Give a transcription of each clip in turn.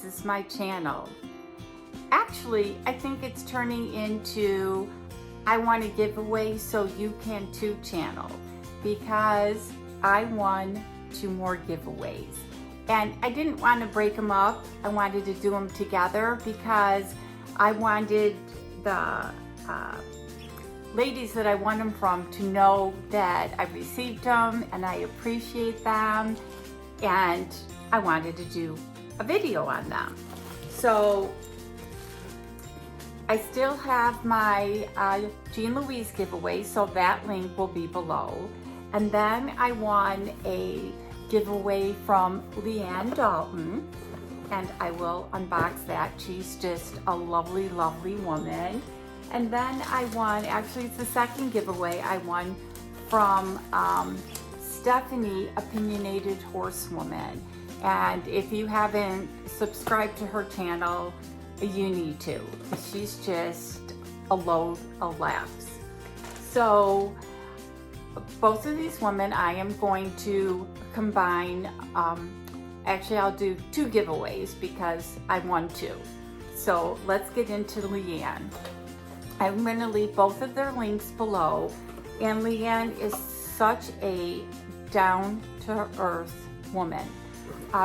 is my channel. Actually, I think it's turning into I want to give away so you can too channel, because I won 2 more giveaways. And I didn't want to break them up. I wanted to do them together because I wanted the ladies that I won them from to know that I received them and I appreciate them, and I wanted to do a video on them. So I still have my Jean Louise giveaway, so that link will be below. And then I won a giveaway from Leanna Dalton, and I will unbox that. She's just a lovely, lovely woman. And then I won, actually it's the second giveaway, I won from Stephanie, Opinionated Horsewoman. And if you haven't subscribed to her channel, you need to. She's just a load of laughs. So both of these women I am going to combine. Actually, I'll do 2 giveaways because I won 2. So let's get into Leanna. I'm going to leave both of their links below. And Leanna is such a down-to-earth woman.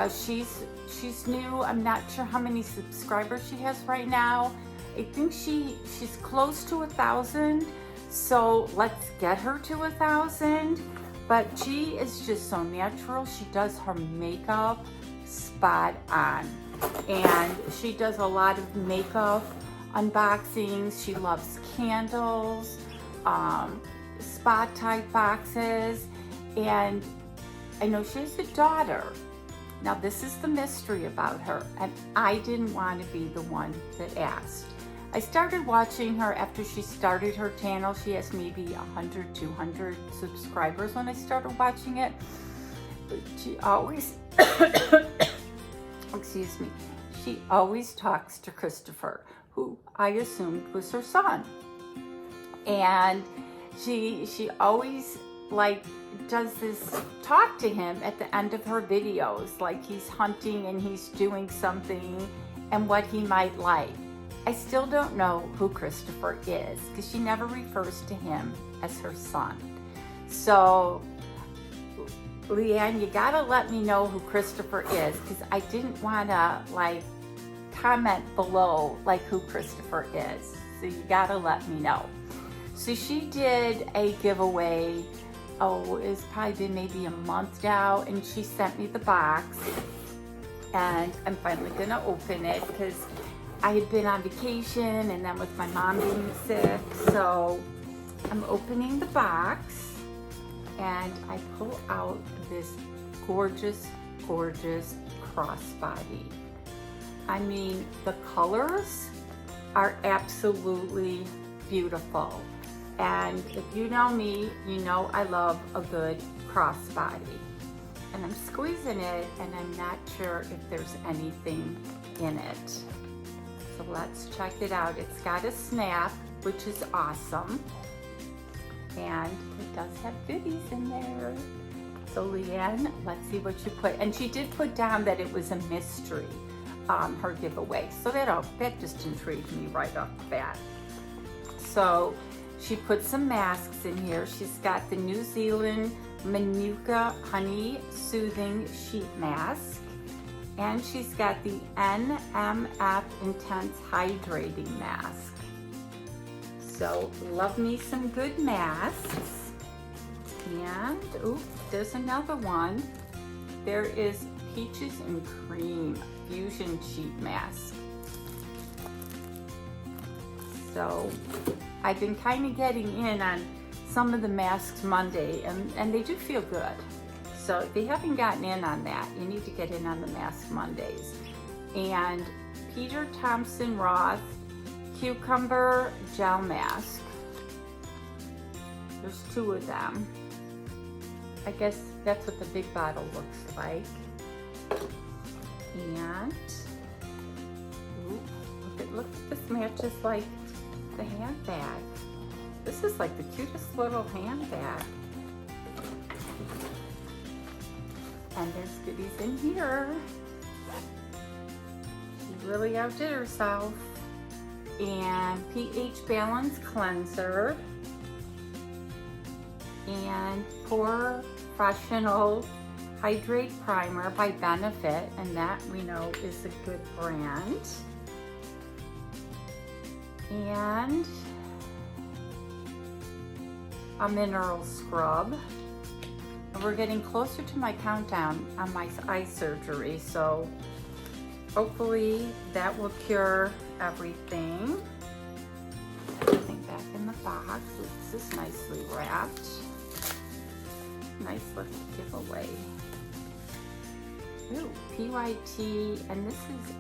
She's new. I'm not sure how many subscribers she has right now. I think she's close to 1,000. So let's get her to 1,000. But she is just so natural. She does her makeup spot on. And she does a lot of makeup unboxings. She loves candles, spot type boxes. And I know she has a daughter. Now this is the mystery about her, and I didn't want to be the one that asked. I started watching her after she started her channel. She has maybe 100, 200 subscribers when I started watching it. But she always, excuse me, she always talks to Christopher, who I assumed was her son. And she always does this talk to him at the end of her videos, like he's hunting and he's doing something and what he might like. I still don't know who Christopher is because she never refers to him as her son. So Leanna, you gotta let me know who Christopher is, because I didn't want to comment below who Christopher is. So you gotta let me know. So she did a giveaway, it's probably been maybe a month now, and she sent me the box, and I'm finally gonna open it because I had been on vacation and then with my mom being sick. So I'm opening the box and I pull out this gorgeous, gorgeous crossbody. I mean, the colors are absolutely beautiful. And if you know me, you know I love a good crossbody. And I'm squeezing it and I'm not sure if there's anything in it. So let's check it out. It's got a snap, which is awesome. And it does have goodies in there. So Leanna, let's see what you put. And she did put down that it was a mystery, her giveaway. So that just intrigued me right off the bat. So she put some masks in here. She's got the New Zealand Manuka Honey Soothing Sheet Mask. And she's got the NMF Intense Hydrating Mask. So love me some good masks. And, ooh, there's another one. There is Peaches and Cream Fusion Sheet Mask. So I've been kind of getting in on some of the masks Monday, and they do feel good. So if you haven't gotten in on that, you need to get in on the Mask Mondays. And Peter Thompson Roth Cucumber Gel Mask. There's 2 of them. I guess that's what the big bottle looks like. And, look, this matches like the handbag. This is like the cutest little handbag. And there's goodies in here. really outdid herself. And pH Balance Cleanser. And Professional Hydrate Primer by Benefit, and that we know is a good brand. And a mineral scrub. And we're getting closer to my countdown on my eye surgery, so hopefully that will cure everything. Everything back in the box. This is nicely wrapped. Nice little giveaway. Ooh, PYT, and this is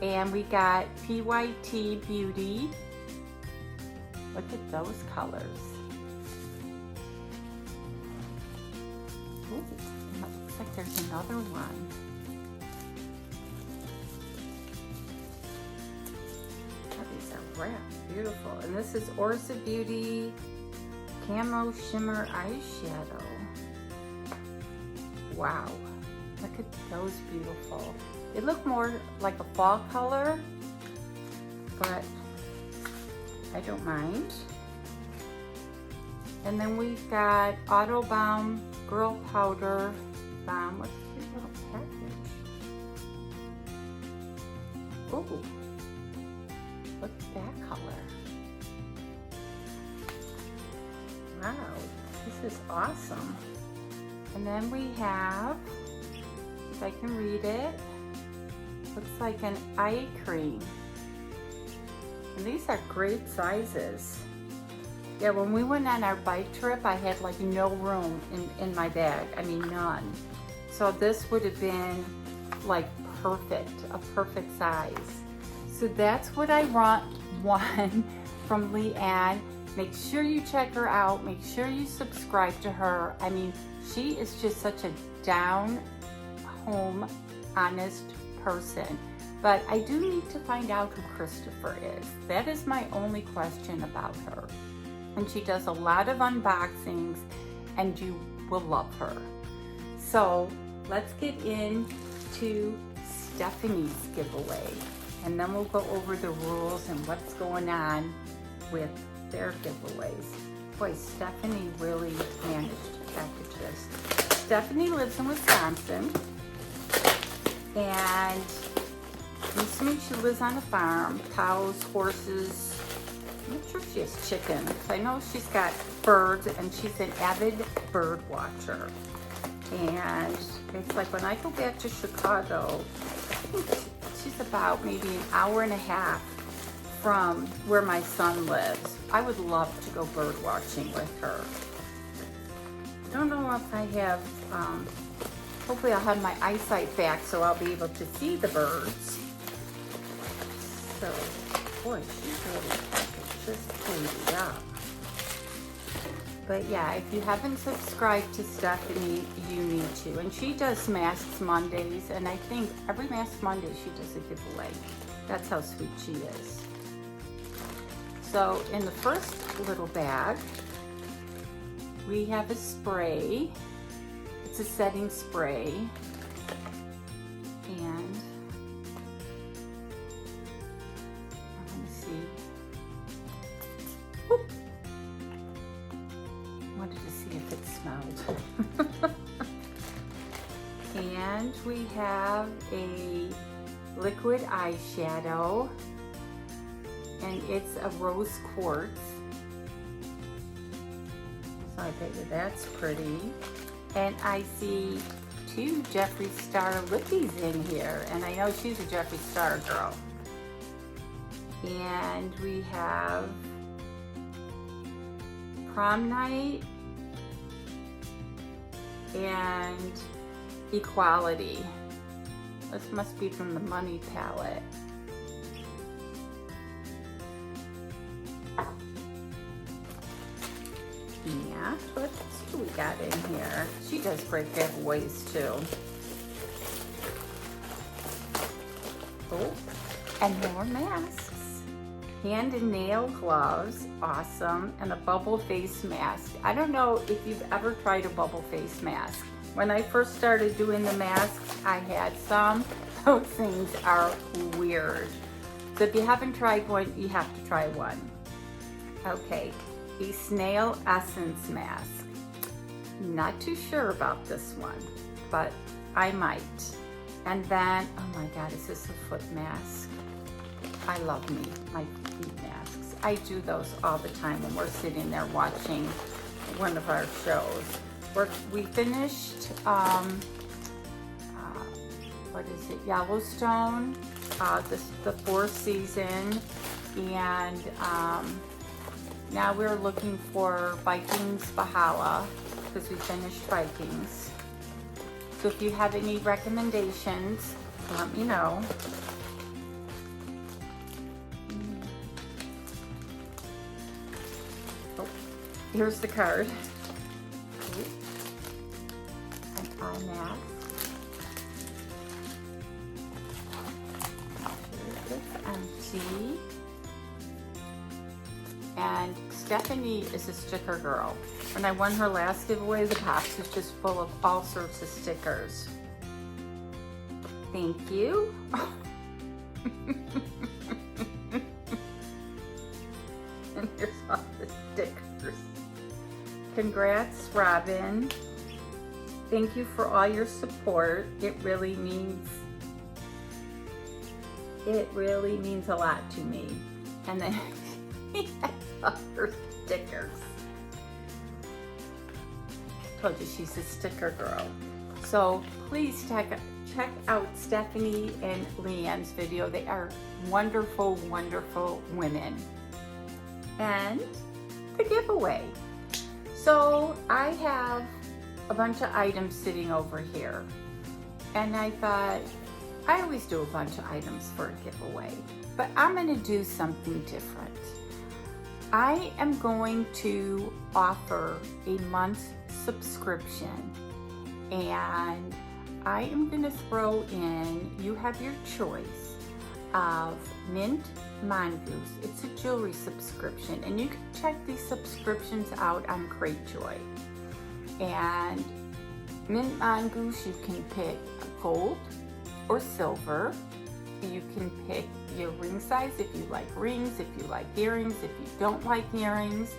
and we got PYT Beauty. Look at those colors. Ooh, it looks like there's another one. These are wrapped, beautiful. And this is Orsa Beauty Camo Shimmer Eyeshadow. Wow, look at those beautiful. They look more like a fall color, but I don't mind. And then we've got Auto Balm Girl Powder Balm. What's this little package? Ooh, look at that color. Wow, this is awesome. And then we have, if I can read it, looks like an eye cream. And these are great sizes. Yeah, when we went on our bike trip, I had like no room in my bag. I mean, none. So this would have been like perfect, a perfect size. So that's what I won from Leanna. Make sure you check her out. Make sure you subscribe to her. I mean, she is just such a down-home, honest person. But I do need to find out who Christopher is. That is my only question about her. And she does a lot of unboxings, and you will love her. So let's get into Stephanie's giveaway. And then we'll go over the rules and what's going on with their giveaways. Boy, Stephanie really managed to package this. Stephanie lives in Wisconsin, and I'm assuming she lives on a farm, cows, horses. I'm not sure if she has chickens. I know she's got birds, and she's an avid bird watcher. And it's like when I go back to Chicago, I think she's about maybe an hour and a half from where my son lives. I would love to go bird watching with her. I don't know if I have, hopefully I'll have my eyesight back so I'll be able to see the birds. So, boy, she's really packaged this baby up. But yeah, if you haven't subscribed to Stephanie, you need to. And she does Masks Mondays, and I think every Mask Monday she does a giveaway. That's how sweet she is. So in the first little bag, we have a spray. It's a setting spray. And let me see. Whoop. Wanted to see if it smelled. And we have a liquid eyeshadow. And it's a rose quartz. So I bet you that's pretty. And I see 2 Jeffree Star lippies in here. And I know she's a Jeffree Star girl. And we have Prom Night and Equality. This must be from the Money palette. Yeah, what do we got in here? She does great giveaways too. Oh, and more masks. Hand and nail gloves, awesome. And a bubble face mask. I don't know if you've ever tried a bubble face mask. When I first started doing the masks, I had some. Those things are weird. So if you haven't tried one, you have to try one. Okay, a snail essence mask. Not too sure about this one, but I might. And then, oh my God, is this a foot mask? I love my feet masks. I do those all the time when we're sitting there watching one of our shows. We finished, what is it, Yellowstone, the 4th season, and now we're looking for Vikings Valhalla, because we finished Vikings. So if you have any recommendations, let me know. Oh, here's the card. An eye mask. It's empty. And Stephanie is a sticker girl. When I won her last giveaway, the box was just full of all sorts of stickers. Thank you. And here's all the stickers. Congrats, Robin. Thank you for all your support. It really means a lot to me. And then he has other stickers. Told you she's a sticker girl. So please check out Stephanie and Leanne's video. They are wonderful, wonderful women. And the giveaway. So I have a bunch of items sitting over here. And I thought, I always do a bunch of items for a giveaway, but I'm gonna do something different. I am going to offer a month's subscription, and I am gonna throw in, you have your choice of Mint Mongoose. It's a jewelry subscription, and you can check these subscriptions out on Cratejoy. And Mint Mongoose, you can pick gold or silver. You can pick your ring size if you like rings, if you like earrings, if you don't like earrings.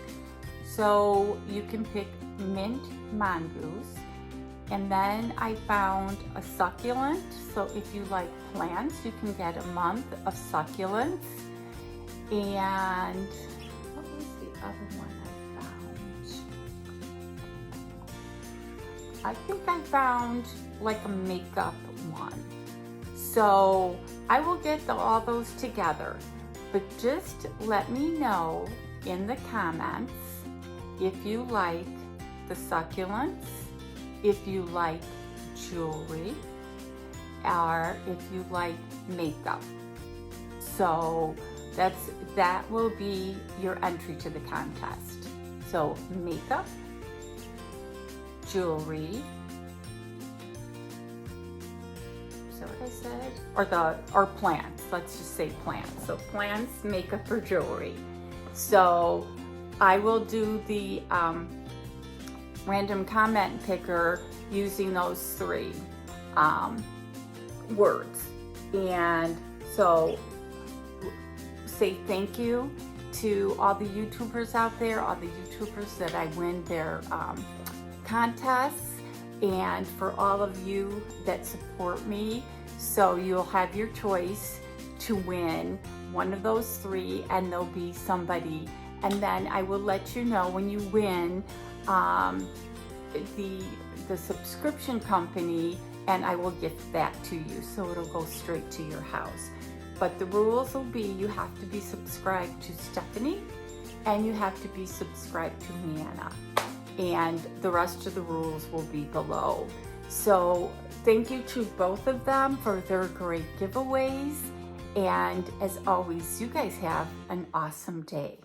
So you can pick Mint Mongoose. And then I found a succulent. So if you like plants, you can get a month of succulents. And what was the other one I found? I think I found like a makeup one. So I will get all those together, but just let me know in the comments if you like the succulents, if you like jewelry, or if you like makeup. So that will be your entry to the contest. So makeup, jewelry, is that what I said? Or plants, let's just say plants. So plants, makeup, or jewelry. So I will do the random comment picker using those 3 words. And so say thank you to all the YouTubers out there, all the YouTubers that I win their contests, and for all of you that support me. So you'll have your choice to win one of those 3, and there'll be somebody, and then I will let you know when you win the subscription company, and I will gift that to you, so it'll go straight to your house. But the rules will be, you have to be subscribed to Stephanie, and you have to be subscribed to Leanna, and the rest of the rules will be below. So thank you to both of them for their great giveaways, and as always, you guys have an awesome day.